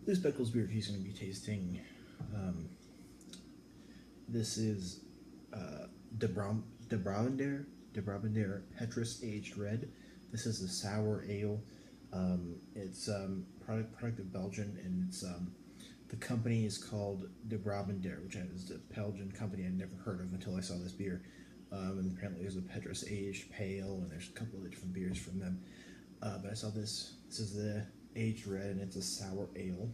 BlueSpecs beer he's going to be tasting. Um, this is De Brabander Petrus Aged Red. This is a sour ale. It's product of Belgium, and it's the company is called De Brabander, which is a Belgian company I'd never heard of until I saw this beer. And apparently there's a Petrus Aged Pale, and there's a couple of different beers from them. But I saw this. This is the Aged Red, and it's a sour ale.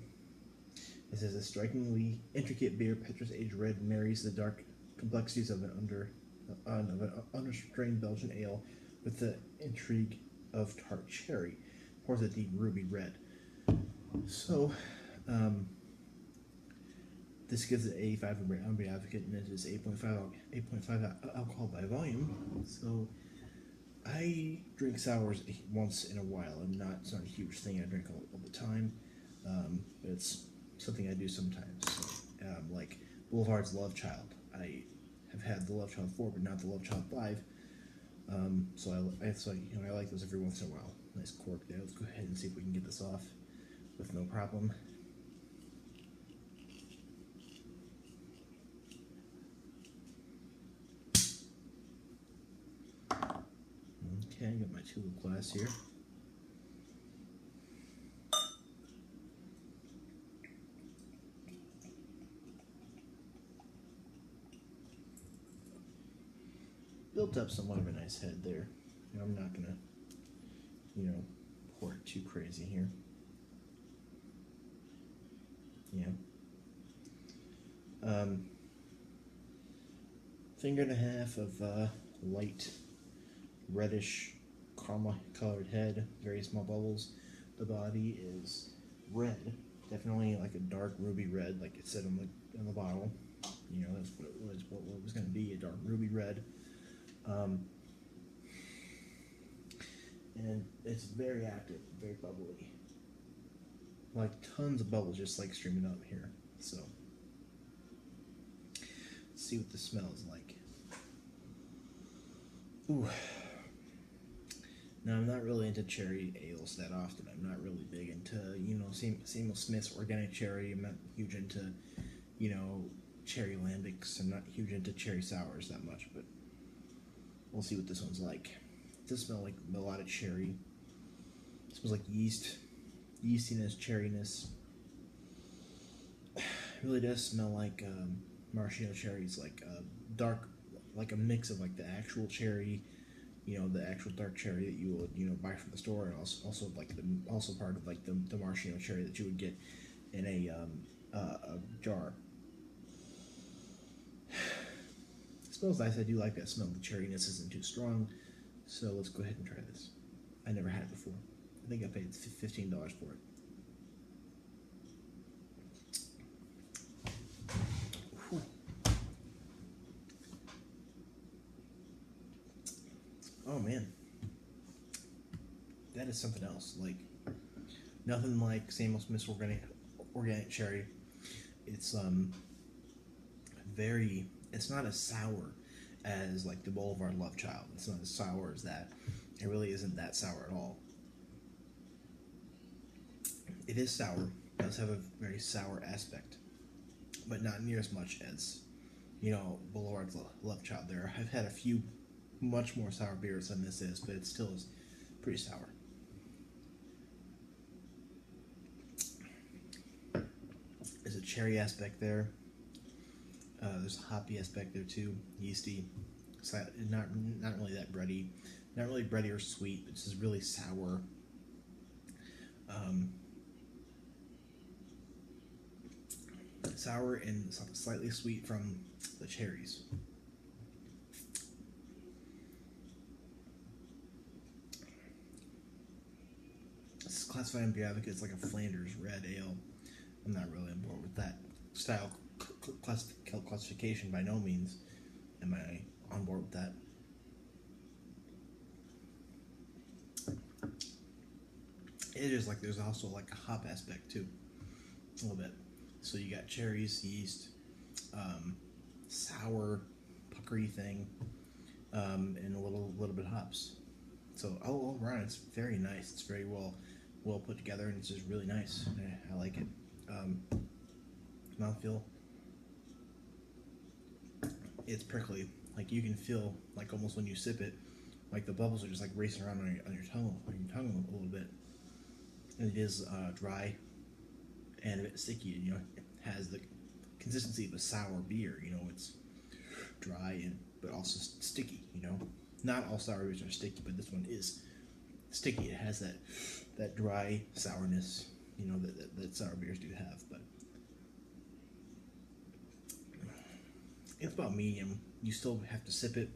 This is a strikingly intricate beer. Petrus Aged Red marries the dark complexities of an understrained Belgian ale with the intrigue of tart cherry. Pours a deep ruby red. So, this gives it 85 on the Advocate, and it is 8.5 alcohol by volume. So, I drink sours once in a while. It's not a huge thing I drink all the time, but it's something I do sometimes. So, like Boulevard's Love Child. I have had the Love Child 4, but not the Love Child 5. So I like those every once in a while. Nice cork there. Let's go ahead and see if we can get this off with no problem. Okay, I got my tulip glass here. Built up somewhat of a nice head there. I'm not gonna, pour it too crazy here. Yeah. Finger and a half of light reddish caramel colored head, very small bubbles. The body is red, definitely like a dark ruby red, like it said on the bottle. That's what it was going to be, a dark ruby red. And it's very active, very bubbly. Like tons of bubbles just like streaming up here. So, let's see what the smell is like. Ooh. Now, I'm not really into cherry ales that often. I'm not really big into, Samuel Smith's organic cherry. I'm not huge into, cherry lambics. I'm not huge into cherry sours that much, but we'll see what this one's like. It does smell like a lot of cherry. It smells like yeastiness, cherryness. It really does smell like maraschino cherries, like dark, like a mix of like the actual cherry, the actual dark cherry that you would, buy from the store, and also like also part of like the maraschino cherry that you would get in a jar. It smells nice. I do like that smell. The cherryness isn't too strong, so let's go ahead and try this. I never had it before. I think I paid $15 for it. Whew. Oh man, that is something else. Like nothing like Samuel Smith's organic cherry. It's very. It's not as sour as like the Boulevard Love Child. It's not as sour as that. It really isn't that sour at all. It is sour. It does have a very sour aspect, but not near as much as Boulevard's Love Child. There, I've had a few much more sour beers than this is, but it still is pretty sour. There's a cherry aspect there. There's a hoppy aspect there too, yeasty. Not really that bready, not really bready or sweet. But it's just really sour. Sour and slightly sweet from the cherries. It's classified in Beer Advocate as like a Flanders red ale. I'm not really on board with that style classification by no means. Am I on board with that? It is like there's also like a hop aspect too, a little bit. So you got cherries, yeast, sour, puckery thing, and a little bit of hops. So all around, it's very nice. It's very well put together, and it's just really nice. I like it. mouthfeel. It's prickly. Like you can feel like almost when you sip it, like the bubbles are just like racing around on your tongue a little bit. And it is dry and a bit sticky. You know, it has the consistency of a sour beer. You know, it's dry and but also sticky. You know, not all sour beers are sticky, but this one is sticky. It has that dry sourness. You know that sour beers do have, but it's about medium. You still have to sip it,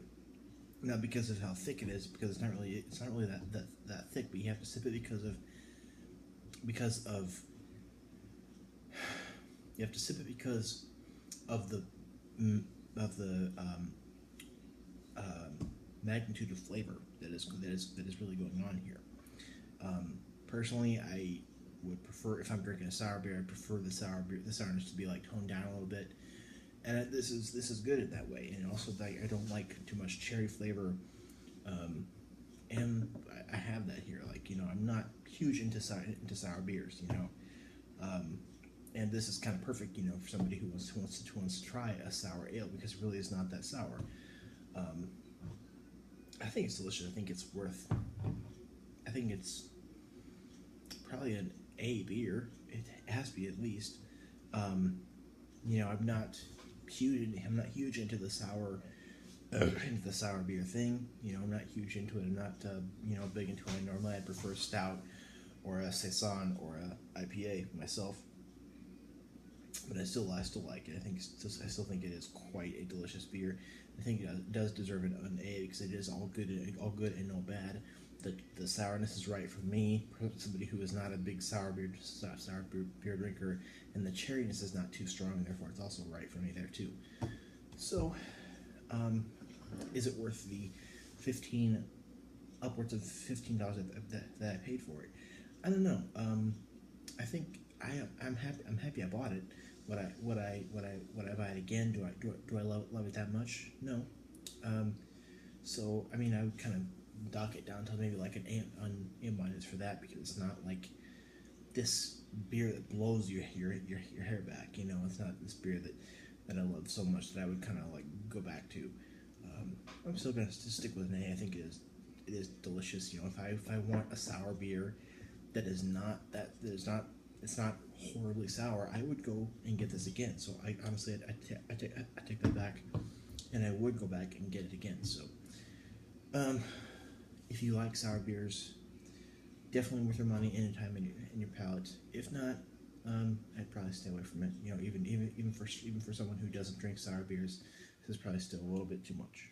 not because of how thick it is, because it's not really that thick. But you have to sip it because of you have to sip it because of the magnitude of flavor that is really going on here. Personally, I would prefer, if I'm drinking a sour beer, I prefer the sourness to be like toned down a little bit. And this is good in that way. And also, I don't like too much cherry flavor. And I have that here. Like, you know, I'm not huge into sour beers. You know, and this is kind of perfect. You know, for somebody who wants to try a sour ale, because it really is not that sour. I think it's delicious. I think it's probably an A beer. It has to be at least. You know, I'm not huge into the sour beer thing. You know, I'm not huge into it. I'm not you know, big into it. Normally, I prefer a stout or a saison or a IPA myself. But I still like it. I still think it is quite a delicious beer. I think it does deserve an A, because it is all good and no bad. The sourness is right for me, somebody who is not a big sour beer drinker, and the cherryness is not too strong, and therefore it's also right for me there too. So, is it worth the upwards of $15 that I paid for it? I don't know. I think I'm happy I bought it. Would I buy it again? Do I love it that much? No. So I mean, I would kind of dock it down to maybe like an A minus for that, because it's not like this beer that blows your hair back. You know, it's not this beer that I love so much that I would kind of like go back to. I'm still gonna stick with an A. I think it is delicious. You know, if I want a sour beer it's not horribly sour, I would go and get this again. So I honestly, I take that back, and I would go back and get it again. So, if you like sour beers, definitely worth your money anytime in your palate. If not, I'd probably stay away from it. You know, even for someone who doesn't drink sour beers, this is probably still a little bit too much.